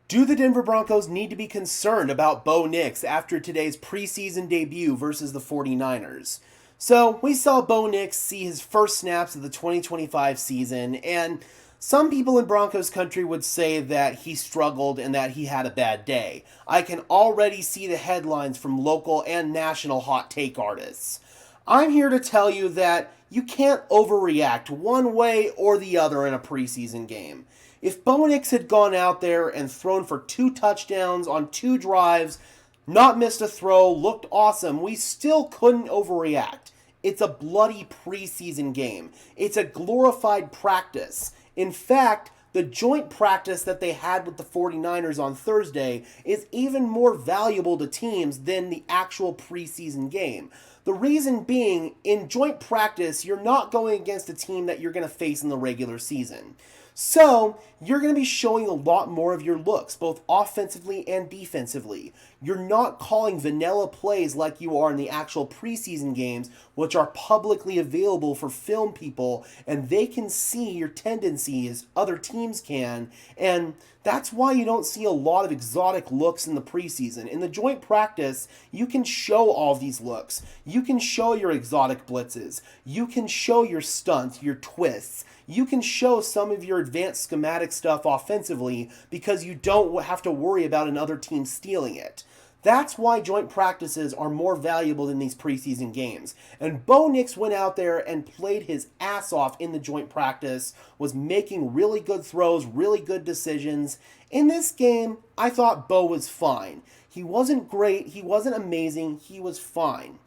Do the Denver Broncos need to be concerned about Bo Nix after today's preseason debut versus the 49ers? So, we saw Bo Nix see his first snaps of the 2025 season, and some people in Broncos country would say that he struggled and that he had a bad day. I can already see the headlines from local and national hot take artists. I'm here to tell you that you can't overreact one way or the other in a preseason game. If Bo Nix had gone out there and thrown for 2 touchdowns on 2 drives, not missed a throw, looked awesome, we still couldn't overreact. It's a bloody preseason game. It's a glorified practice. In fact, the joint practice that they had with the 49ers on Thursday is even more valuable to teams than the actual preseason game. The reason being, in joint practice, you're not going against a team that you're going to face in the regular season. So, you're going to be showing a lot more of your looks, both offensively and defensively. You're not calling vanilla plays like you are in the actual preseason games, which are publicly available for film people, and they can see your tendencies, other teams can, and that's why you don't see a lot of exotic looks in the preseason. In the joint practice, you can show all these looks. You can show your exotic blitzes. You can show your stunts, your twists. You can show some of your advanced schematic stuff offensively because you don't have to worry about another team stealing it. That's why joint practices are more valuable than these preseason games. And Bo Nix went out there and played his ass off in the joint practice, was making really good throws, really good decisions. In this game, I thought Bo was fine. He wasn't great, he wasn't amazing, he was fine.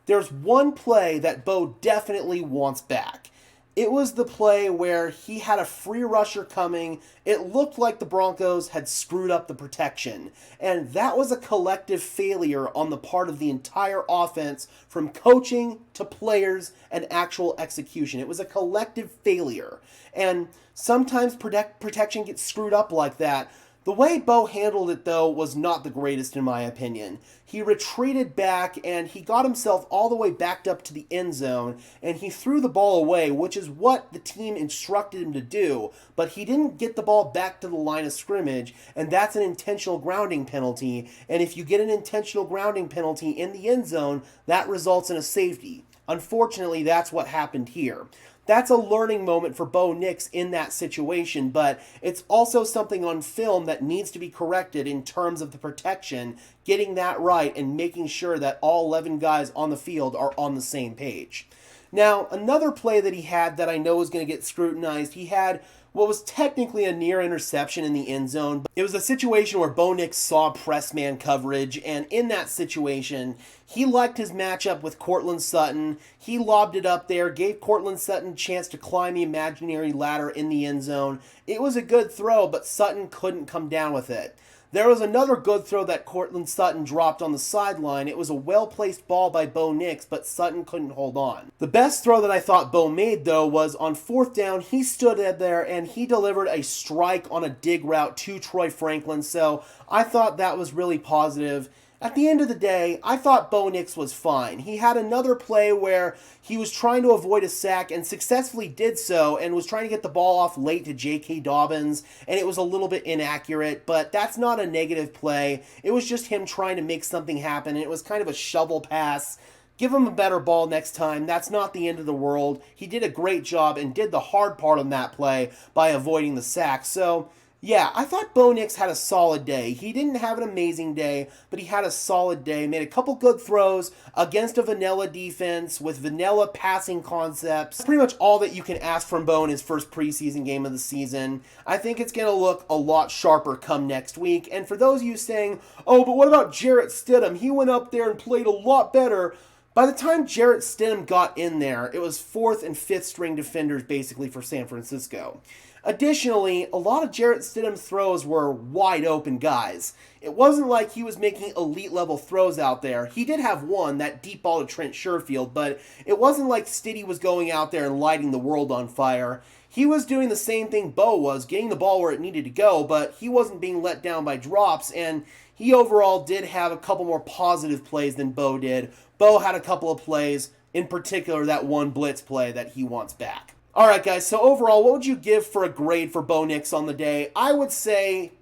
There's one play that Bo definitely wants back. It was the play where he had a free rusher coming. It looked like the Broncos had screwed up the protection. And that was a collective failure on the part of the entire offense, from coaching to players and actual execution. It was a collective failure. And sometimes protection gets screwed up like that. The way Bo handled it, though, was not the greatest in my opinion. He retreated back and he got himself all the way backed up to the end zone and he threw the ball away, which is what the team instructed him to do, but he didn't get the ball back to the line of scrimmage, and that's an intentional grounding penalty, and if you get an intentional grounding penalty in the end zone, that results in a safety. Unfortunately, that's what happened here. That's a learning moment for Bo Nix in that situation, but it's also something on film that needs to be corrected in terms of the protection, getting that right and making sure that all 11 guys on the field are on the same page. Now, another play that he had that I know is going to get scrutinized, he had what was technically a near interception in the end zone. But it was a situation where Bo Nix saw press man coverage, and in that situation, he liked his matchup with Courtland Sutton. He lobbed it up there, gave Courtland Sutton a chance to climb the imaginary ladder in the end zone. It was a good throw, but Sutton couldn't come down with it. There was another good throw that Courtland Sutton dropped on the sideline. It was a well-placed ball by Bo Nix, but Sutton couldn't hold on. The best throw that I thought Bo made, though, was on 4th down. He stood there and he delivered a strike on a dig route to Troy Franklin, so I thought that was really positive. At the end of the day, I thought Bo Nix was fine. He had another play where he was trying to avoid a sack and successfully did so, and was trying to get the ball off late to J.K. Dobbins, and it was a little bit inaccurate, but that's not a negative play. It was just him trying to make something happen, and it was kind of a shovel pass. Give him a better ball next time. That's not the end of the world. He did a great job and did the hard part on that play by avoiding the sack. So, yeah, I thought Bo Nix had a solid day. He didn't have an amazing day, but he had a solid day. Made a couple good throws against a vanilla defense with vanilla passing concepts. Pretty much all that you can ask from Bo in his first preseason game of the season. I think it's going to look a lot sharper come next week. And for those of you saying, oh, but what about Jarrett Stidham? He went up there and played a lot better. By the time Jarrett Stidham got in there, it was 4th and 5th string defenders basically for San Francisco. Additionally, a lot of Jarrett Stidham's throws were wide open guys. It wasn't like he was making elite level throws out there. He did have one, that deep ball to Trent Sherfield, but it wasn't like Stiddy was going out there and lighting the world on fire. He was doing the same thing Bo was, getting the ball where it needed to go, but he wasn't being let down by drops, and he overall did have a couple more positive plays than Bo did. Bo had a couple of plays, in particular that one blitz play that he wants back. Alright guys, so overall, what would you give for a grade for Bo Nix on the day? I would say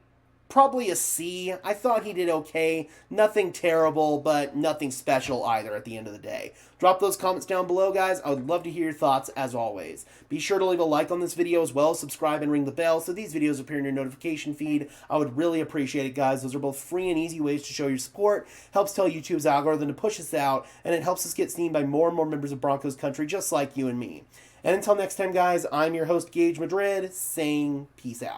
probably a C. I thought he did okay. Nothing terrible, but nothing special either at the end of the day. Drop those comments down below, guys. I would love to hear your thoughts as always. Be sure to leave a like on this video as well. Subscribe and ring the bell so these videos appear in your notification feed. I would really appreciate it, guys. Those are both free and easy ways to show your support. Helps tell YouTube's algorithm to push us out, and it helps us get seen by more and more members of Broncos country just like you and me. And until next time, guys, I'm your host, Gage Madrid, saying peace out.